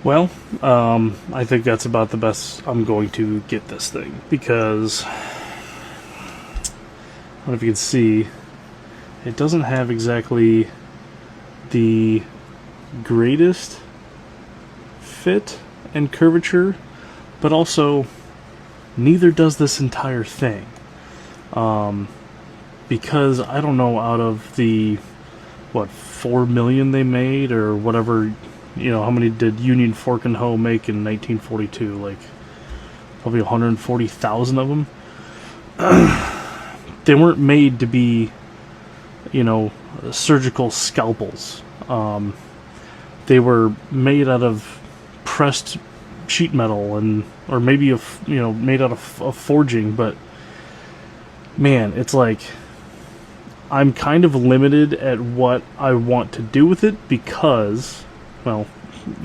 Well, I think that's about the best I'm going to get this thing, because I don't know if you can see, it doesn't have exactly the greatest fit and curvature, but also neither does this entire thing. Because I don't know, out of the 4 million they made or whatever, how many did Union Fork and Hoe make in 1942? Like probably 140,000 of them. They weren't made to be, surgical scalpels. They were made out of pressed sheet metal, or maybe made out of forging. But man, it's like I'm kind of limited at what I want to do with it, because, well,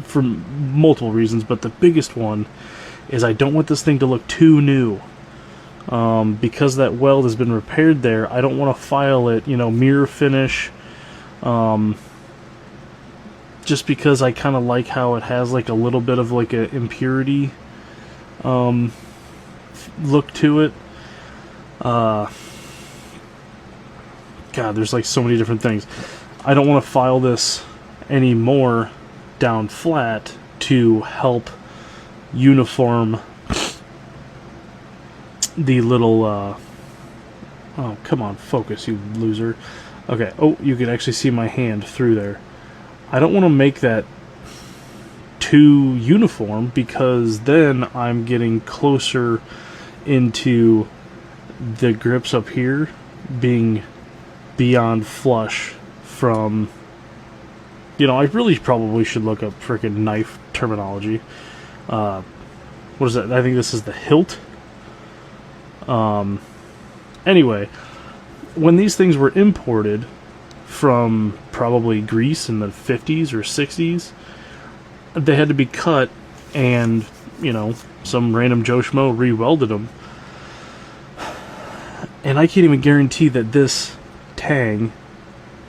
for multiple reasons, but the biggest one is I don't want this thing to look too new. Because that weld has been repaired there, I don't want to file it, mirror finish. Just because I kind of like how it has like a little bit of like a impurity look to it. God, there's like so many different things. I don't want to file this anymore down flat to help uniform the little oh, come on, focus, you loser. Okay, oh, you can actually see my hand through there. I don't want to make that too uniform, because then I'm getting closer into the grips up here being beyond flush from, I really probably should look up frickin' knife terminology. What is that? I think this is the hilt. Anyway, when these things were imported from probably Greece in the 50s or 60s, they had to be cut, and, some random Joe Schmo re-welded them. And I can't even guarantee that this tang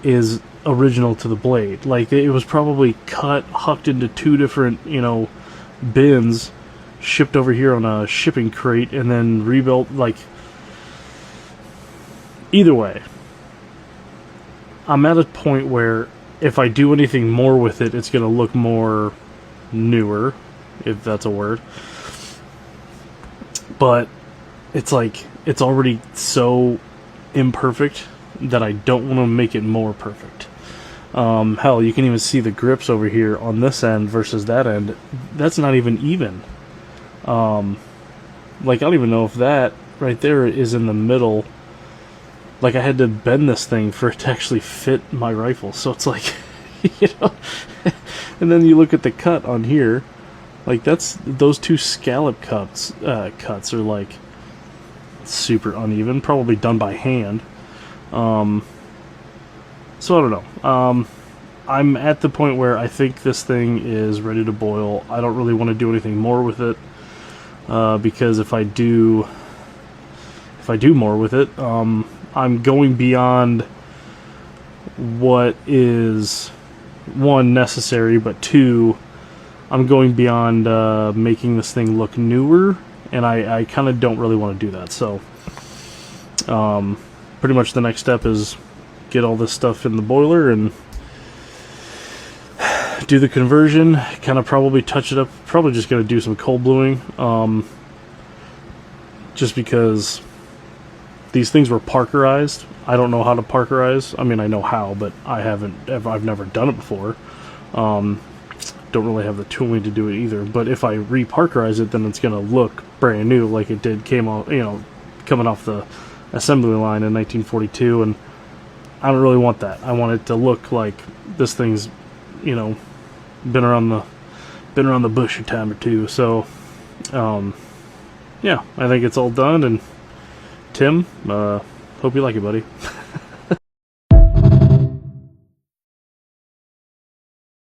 is original to the blade. Like, it was probably cut, hucked into two different, bins, shipped over here on a shipping crate, and then rebuilt. Like, either way, I'm at a point where if I do anything more with it, it's going to look more newer, if that's a word. But it's like, it's already so imperfect that I don't want to make it more perfect. Hell, you can even see the grips over here on this end versus that end. That's not even even. Like, I don't even know if that right there is in the middle. Like, I had to bend this thing for it to actually fit my rifle. So it's like, and then you look at the cut on here, like, those two scallop cuts are like super uneven, probably done by hand. So I don't know. I'm at the point where I think this thing is ready to boil. I don't really want to do anything more with it, because if I do more with it, I'm going beyond what is, one, necessary, but two, I'm going beyond making this thing look newer, and I kind of don't really want to do that. So pretty much the next step is get all this stuff in the boiler and do the conversion, kind of probably touch it up. Probably just going to do some cold bluing, just because these things were Parkerized. I don't know how to Parkerize. I mean, I know how, but I've never done it before. Don't really have the tooling to do it either. But if I re-Parkerize it, then it's going to look brand new, like it did coming off the assembly line in 1942, and I don't really want that. I want it to look like this thing's, been around the bush a time or two. So, yeah, I think it's all done. And Tim, hope you like it, buddy.